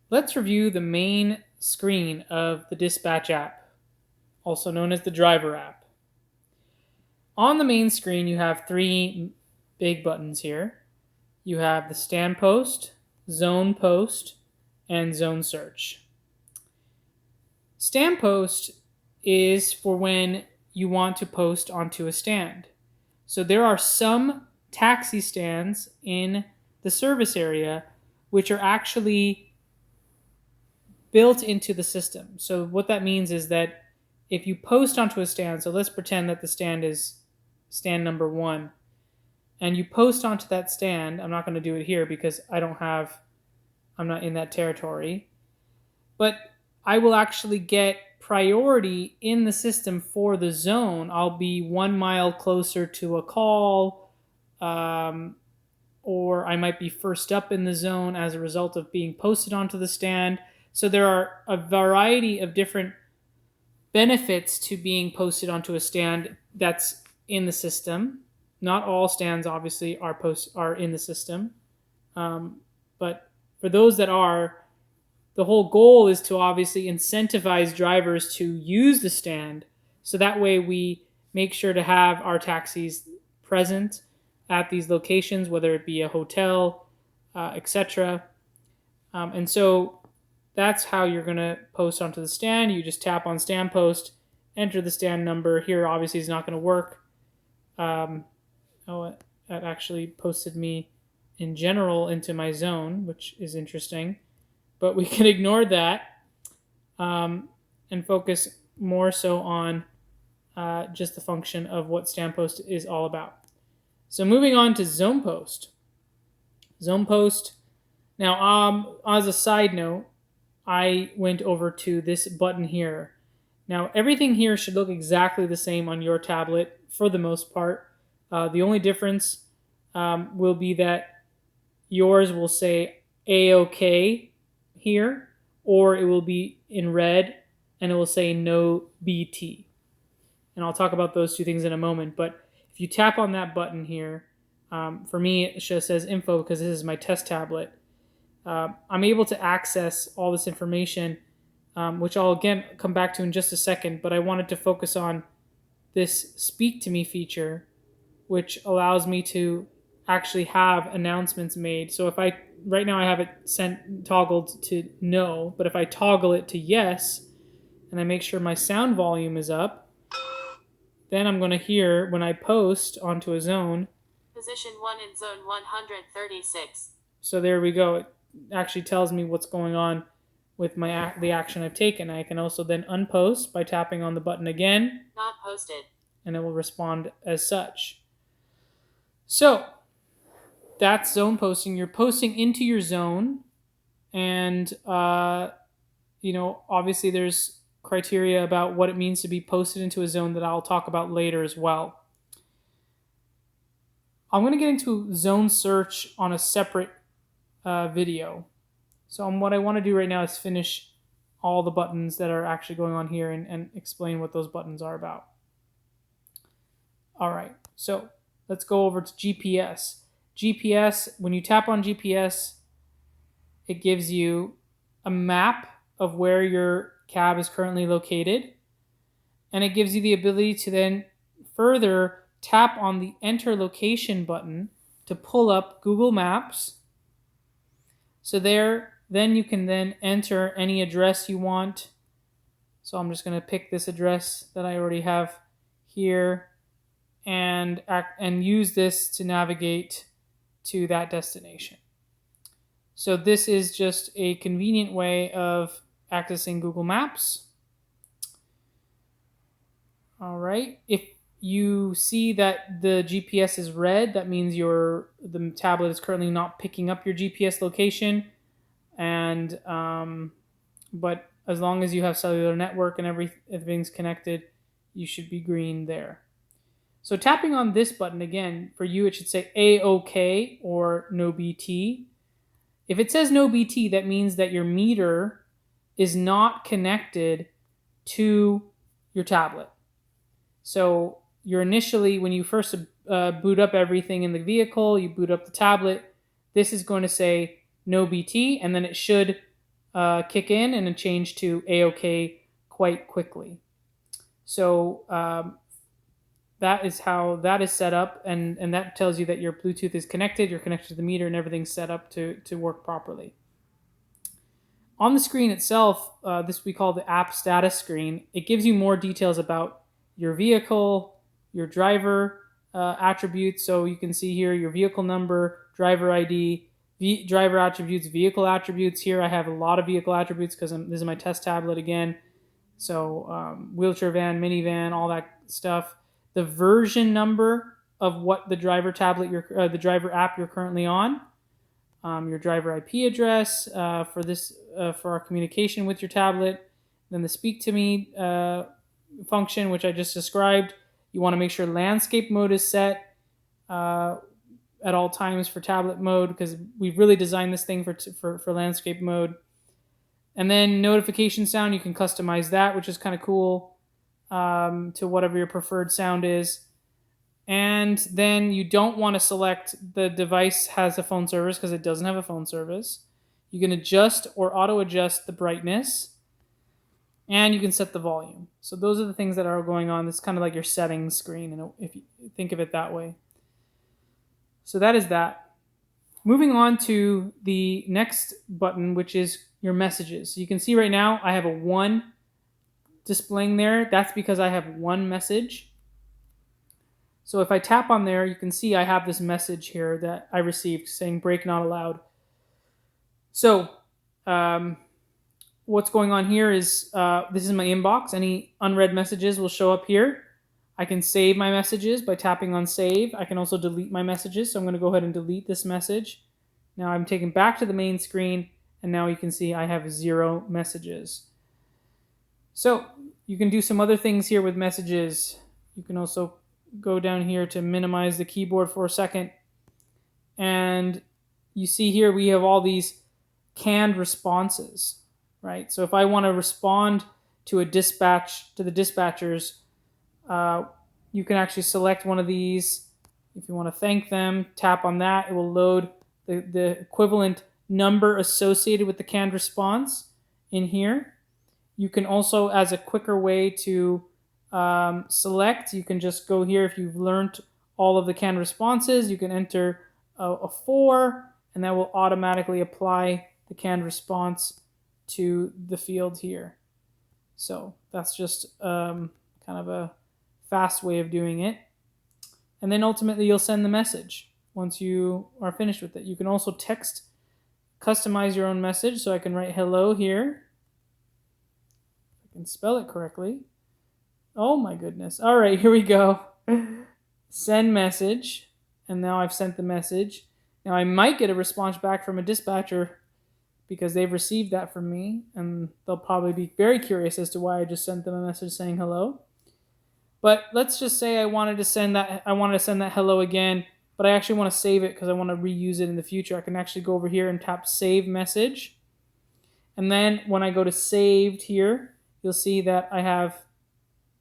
Let's review the main screen of the Dispatch app, also known as the driver app. On the main screen, you have three big buttons here. You have the stand post, zone post, and zone search. Stand post is for when you want to post onto a stand. So there are some taxi stands in the service area which are actually built into the system. So what that means is that if you post onto a stand, so let's pretend that the stand is stand number 1, and you post onto that stand. I'm not going to do it here because I'm not in that territory, but I will actually get priority in the system for the zone. I'll be 1 mile closer to a call, or I might be first up in the zone as a result of being posted onto the stand. So there are a variety of different benefits to being posted onto a stand that's in the system. Not all stands, obviously, are in the system, but for those that are, the whole goal is to obviously incentivize drivers to use the stand, so that way we make sure to have our taxis present at these locations, whether it be a hotel, etc. And so that's how you're going to post onto the stand. You just tap on stand post, enter the stand number. Here, obviously, is not going to work. Oh, that actually posted me in general into my zone, which is interesting. But we can ignore that, and focus more so on just the function of what stand post is all about. So moving on to zone post. Zone post. Now, as a side note, I went over to this button here. Now, everything here should look exactly the same on your tablet for the most part. The only difference will be that yours will say A-OK here, or it will be in red and it will say no BT. And I'll talk about those two things in a moment. But if you tap on that button here, for me, it just says info because this is my test tablet. I'm able to access all this information, which I'll again come back to in just a second, but I wanted to focus on this speak to me feature, which allows me to actually have announcements made. So if I, right now I have it toggled to no, but if I toggle it to yes, and I make sure my sound volume is up, then I'm going to hear when I post onto a zone. Position 1 in zone 136. So there we go. It actually tells me what's going on with the action I've taken. I can also then unpost by tapping on the button again. Not posted. And it will respond as such. So that's zone posting. You're posting into your zone, and obviously there's criteria about what it means to be posted into a zone that I'll talk about later as well. I'm going to get into zone search on a separate video. So what I want to do right now is finish all the buttons that are actually going on here and explain what those buttons are about. All right, so let's go over to GPS. GPS, when you tap on GPS, it gives you a map of where your cab is currently located, and it gives you the ability to then further tap on the enter location button to pull up Google Maps. So then you can then enter any address you want. So I'm just going to pick this address that I already have here and use this to navigate to that destination. So this is just a convenient way of accessing Google Maps. All right. If you see that the GPS is red, that means the tablet is currently not picking up your GPS location. And but as long as you have cellular network and everything's connected, you should be green there. So tapping on this button again, for you it should say A-OK or no BT. If it says no BT, that means that your meter is not connected to your tablet. So you're initially, when you first boot up everything in the vehicle, you boot up the tablet, this is going to say no BT, and then it should kick in and change to A-OK quite quickly. So that is how that is set up, and that tells you that your Bluetooth is connected, you're connected to the meter, and everything's set up to work properly. On the screen itself, this we call the app status screen. It gives you more details about your vehicle, your driver attributes. So you can see here your vehicle number, driver ID, driver attributes, vehicle attributes. Here I have a lot of vehicle attributes because this is my test tablet again. So wheelchair van, minivan, all that stuff. The version number of what the driver tablet, the driver app you're currently on. Your driver IP address for our communication with your tablet. Then the speak to me function, which I just described. You want to make sure landscape mode is set at all times for tablet mode, because we've really designed this thing for landscape mode. And then notification sound, you can customize that, which is kind of cool, to whatever your preferred sound is. And then you don't want to select the device has a phone service because it doesn't have a phone service. You can adjust or auto adjust the brightness, and you can set the volume. So those are the things that are going on. It's kind of like your settings screen, if you think of it that way. So that is that. Moving on to the next button, which is your messages. So you can see right now I have a 1 displaying there. That's because I have one message. So if I tap on there, you can see I have this message here that I received saying break not allowed. So what's going on here is this is my inbox. Any unread messages will show up here. I can save my messages by tapping on save. I can also delete my messages. So I'm going to go ahead and delete this message. Now I'm taken back to the main screen, and now you can see I have 0 messages. So you can do some other things here with messages. You can also go down here to minimize the keyboard for a second, and you see here we have all these canned responses, right? So if I want to respond to the dispatchers, you can actually select one of these. If you want to thank them, tap on that. It will load the equivalent number associated with the canned response in here. You can also, as a quicker way to select, you can just go here. If you've learned all of the canned responses, you can enter a 4, and that will automatically apply the canned response to the field here. So that's just kind of a fast way of doing it. And then ultimately you'll send the message once you are finished with it. You can also customize your own message. So I can write hello here. I can spell it correctly. Oh my goodness. All right, here we go. Send message. And now I've sent the message. Now I might get a response back from a dispatcher because they've received that from me, and they'll probably be very curious as to why I just sent them a message saying hello. But let's just say I wanted to send that hello again, but I actually want to save it because I want to reuse it in the future. I can actually go over here and tap save message. And then when I go to saved here, you'll see that I have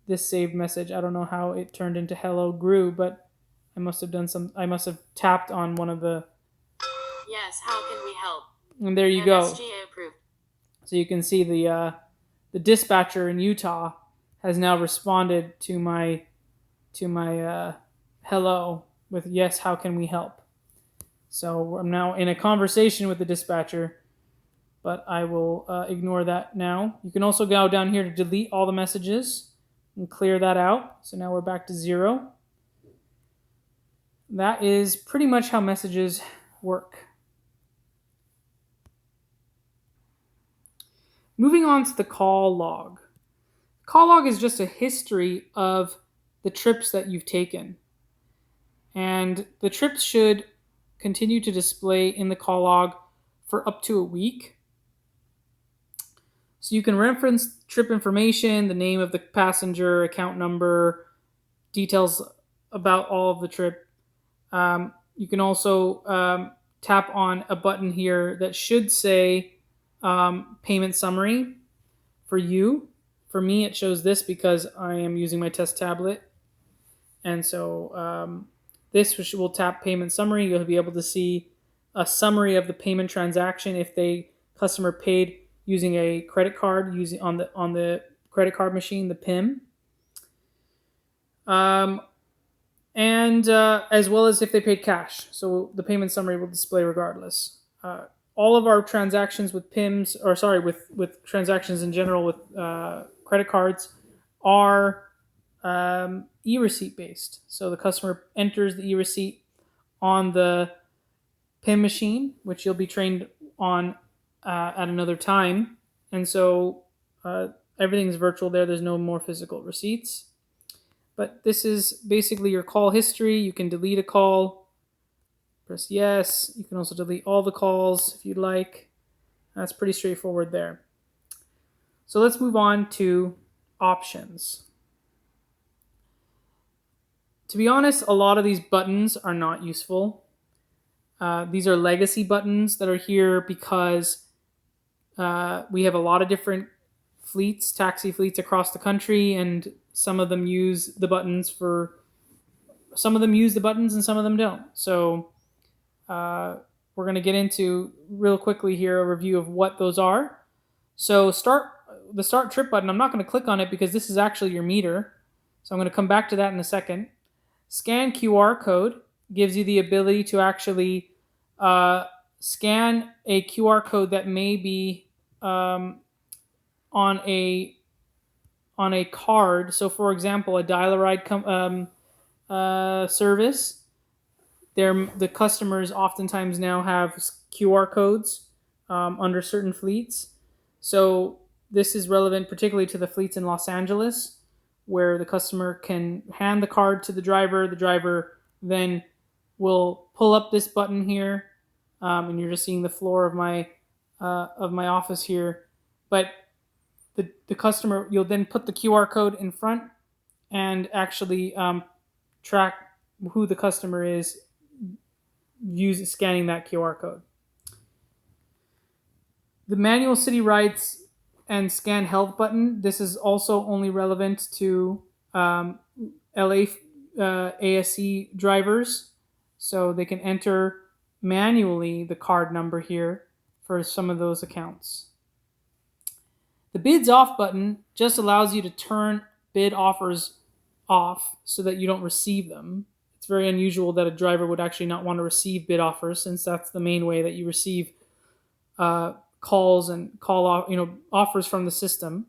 this saved message. I don't know how it turned into hello grew, but I must have tapped on one of the... Yes, how can we help? And there you go. MSGA approved. So you can see the dispatcher in Utah has now responded to my hello with yes, how can we help? So I'm now in a conversation with the dispatcher, but I will ignore that now. You can also go down here to delete all the messages and clear that out. So now we're back to 0. That is pretty much how messages work. Moving on to the call log. Call log is just a history of the trips that you've taken. And the trips should continue to display in the call log for up to a week. So you can reference trip information, the name of the passenger, account number, details about all of the trip. You can also tap on a button here that should say payment summary for you. For me, it shows this because I am using my test tablet. And so this will tap payment summary. You'll be able to see a summary of the payment transaction if the customer paid using a credit card using on the credit card machine, the PIM. And as well as if they paid cash. So the payment summary will display regardless. All of our transactions with PIMs, or sorry, with transactions in general with credit cards are e-receipt based. So the customer enters the e-receipt on the PIM machine, which you'll be trained on at another time. And so everything's virtual there. There's no more physical receipts. But this is basically your call history. You can delete a call. Press yes. You can also delete all the calls if you'd like. That's pretty straightforward there. So let's move on to options. To be honest, a lot of these buttons are not useful. These are legacy buttons that are here because we have a lot of different fleets, taxi fleets across the country, and some of them use the buttons and some of them don't. So we're going to get into real quickly here a review of what those are. So the start trip button, I'm not going to click on it because this is actually your meter. So I'm going to come back to that in a second. Scan QR code gives you the ability to actually scan a QR code that may be on a card. So, for example, a Dial-A-Ride service, the customers oftentimes now have QR codes under certain fleets. So this is relevant particularly to the fleets in Los Angeles, where the customer can hand the card to the driver. The driver then will pull up this button here, and you're just seeing the floor of my office here. But the customer, you'll then put the QR code in front and actually track who the customer is scanning that QR code. The manual city rides and scan health button, this is also only relevant to LA ASC drivers. So they can enter manually the card number here for some of those accounts. The bids off button just allows you to turn bid offers off so that you don't receive them. It's very unusual that a driver would actually not want to receive bid offers, since that's the main way that you receive calls and offers from the system.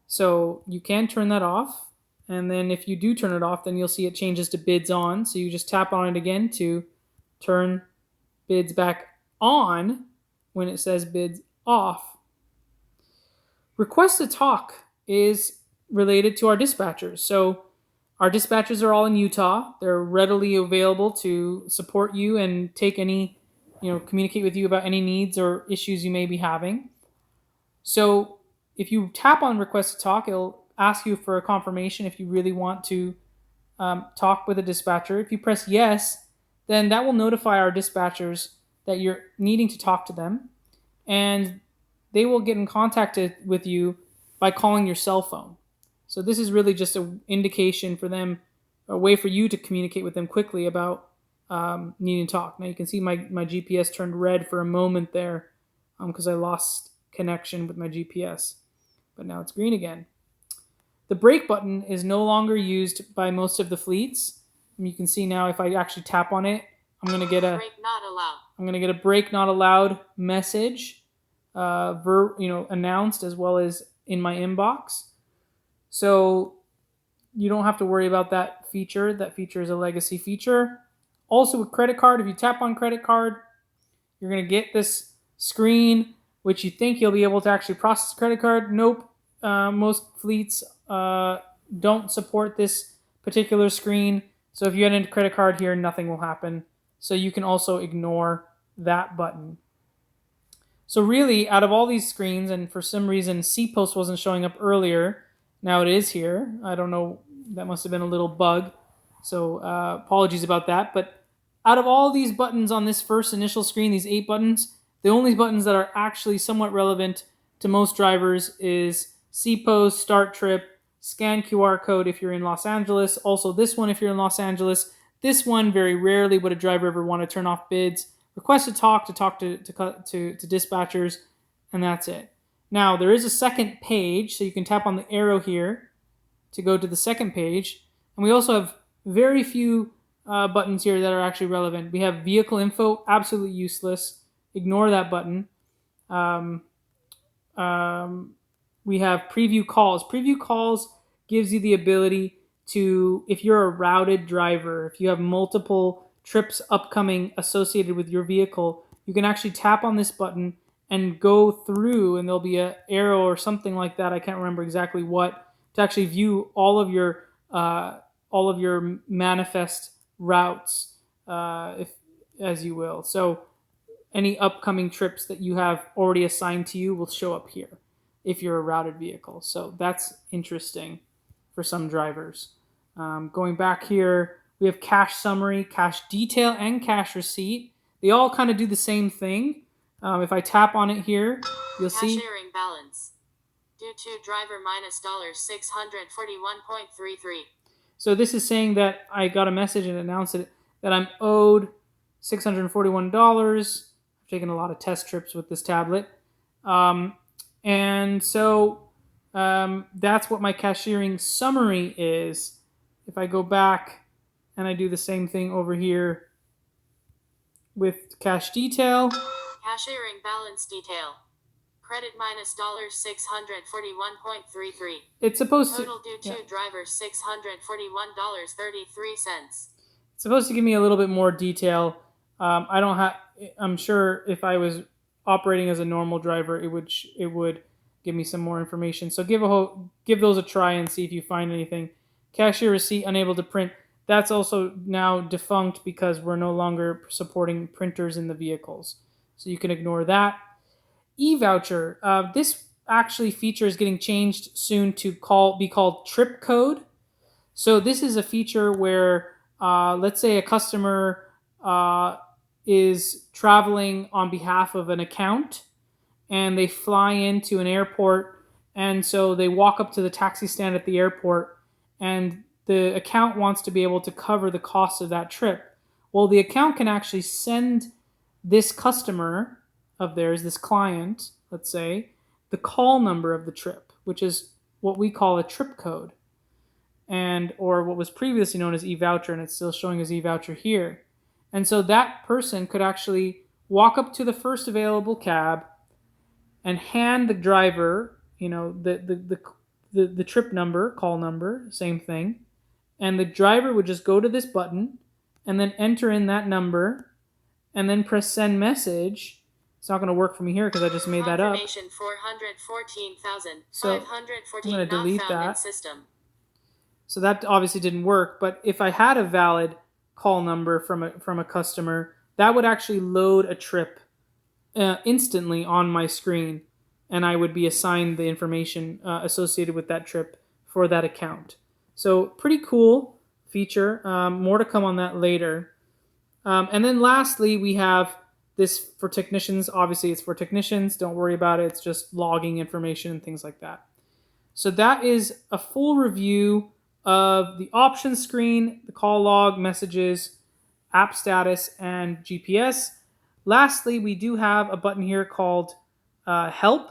So you can turn that off, and then if you do turn it off, then you'll see it changes to bids on. So you just tap on it again to turn bids back on when it says bids off. Request to talk is related to our dispatchers. So our dispatchers are all in Utah. They're readily available to support you and take any, communicate with you about any needs or issues you may be having. So if you tap on request to talk, it'll ask you for a confirmation if you really want to talk with a dispatcher. If you press yes, then that will notify our dispatchers that you're needing to talk to them, and they will get in contact with you by calling your cell phone. So this is really just an indication for them, a way for you to communicate with them quickly about needing to talk. Now you can see my GPS turned red for a moment there because I lost connection with my GPS, but now it's green again. The brake button is no longer used by most of the fleets. And you can see now if I actually tap on it, I'm going to get a Brake not allowed. I'm going to get a brake not allowed message announced as well as in my inbox. So you don't have to worry about that feature. That feature is a legacy feature. Also with credit card, if you tap on credit card, you're going to get this screen, which you think you'll be able to actually process credit card. Nope. Most fleets don't support this particular screen. So if you enter a credit card here, nothing will happen. So you can also ignore that button. So really, out of all these screens, and for some reason CPost wasn't showing up earlier, now it is here. I don't know, that must have been a little bug. So apologies about that. But out of all these buttons on this first initial screen, these 8 buttons, the only buttons that are actually somewhat relevant to most drivers is CPost, Start Trip, Scan QR Code if you're in Los Angeles. Also this one if you're in Los Angeles. This one, very rarely would a driver ever want to turn off bids. Request to talk to dispatchers, and that's it. Now, there is a second page, so you can tap on the arrow here to go to the second page. And we also have very few buttons here that are actually relevant. We have vehicle info, absolutely useless. Ignore that button. Um, we have preview calls. Preview calls gives you the ability to, if you're a routed driver, if you have multiple trips upcoming associated with your vehicle, you can actually tap on this button and go through, and there'll be an arrow or something like that. I can't remember exactly what, to actually view all of your manifest routes, if as you will. So any upcoming trips that you have already assigned to you will show up here if you're a routed vehicle. So that's interesting for some drivers. Going back here, we have cash summary, cash detail, and cash receipt. They all kind of do the same thing. If I tap on it here, you'll see Cashiering balance. Due to driver minus $641.33. So this is saying that I got a message and announced it that I'm owed $641. I've taken a lot of test trips with this tablet. And so that's what my cashiering summary is. If I go back and I do the same thing over here with cash detail. Cashiering balance detail. Credit minus $641.33. It's supposed Total due to driver $641.33. It's supposed to give me a little bit more detail. I don't have. I'm sure if I was operating as a normal driver, it would give me some more information. So give those a try and see if you find anything. Cashier receipt unable to print. That's also now defunct because we're no longer supporting printers in the vehicles. So you can ignore that. E-voucher. This actually feature is getting changed soon to be called trip code. So this is a feature where, let's say a customer is traveling on behalf of an account and they fly into an airport, and so they walk up to the taxi stand at the airport and the account wants to be able to cover the cost of that trip. Well, the account can actually send this customer of theirs, this client, let's say, the call number of the trip, which is what we call a trip code, and or what was previously known as e-voucher, and it's still showing as e-voucher here. And so that person could actually walk up to the first available cab and hand the driver, the trip number, call number, same thing, and the driver would just go to this button and then enter in that number and then press send message. It's not going to work for me here because I just made that up. Confirmation 414,514 So I'm going to delete that. System. So that obviously didn't work. But if I had a valid call number from a customer, that would actually load a trip instantly on my screen, and I would be assigned the information associated with that trip for that account. So pretty cool feature. More to come on that later. And then lastly, we have this for technicians. Obviously, it's for technicians. Don't worry about it. It's just logging information and things like that. So that is a full review of the options screen, the call log, messages, app status, and GPS. Lastly, we do have a button here called Help.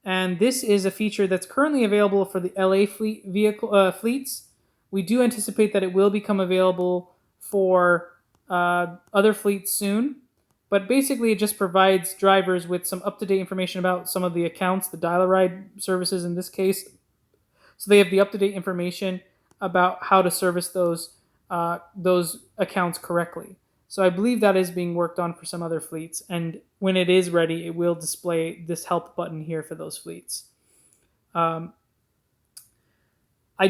And this is a feature that's currently available for the LA fleets. We do anticipate that it will become available for other fleets soon. But basically, it just provides drivers with some up-to-date information about some of the accounts, the dial-a-ride services in this case. So they have the up-to-date information about how to service those accounts correctly. So I believe that is being worked on for some other fleets. And when it is ready, it will display this help button here for those fleets. I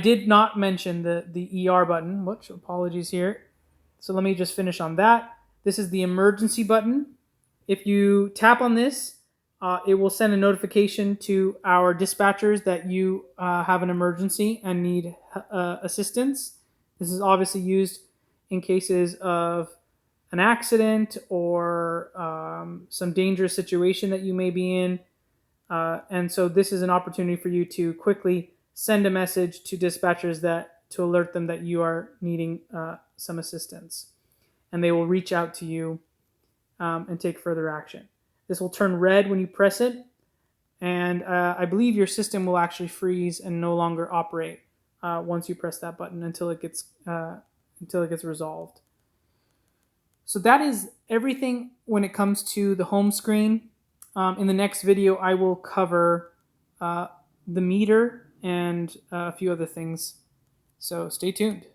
did not mention the ER button, which apologies here. So let me just finish on that. This is the emergency button. If you tap on this, it will send a notification to our dispatchers that you have an emergency and need assistance. This is obviously used in cases of an accident or some dangerous situation that you may be in. And so this is an opportunity for you to quickly send a message to dispatchers to alert them that you are needing some assistance. And they will reach out to you and take further action. This will turn red when you press it, and I believe your system will actually freeze and no longer operate once you press that button until it gets resolved. So that is everything when it comes to the home screen. In the next video, I will cover the meter and a few other things. So stay tuned.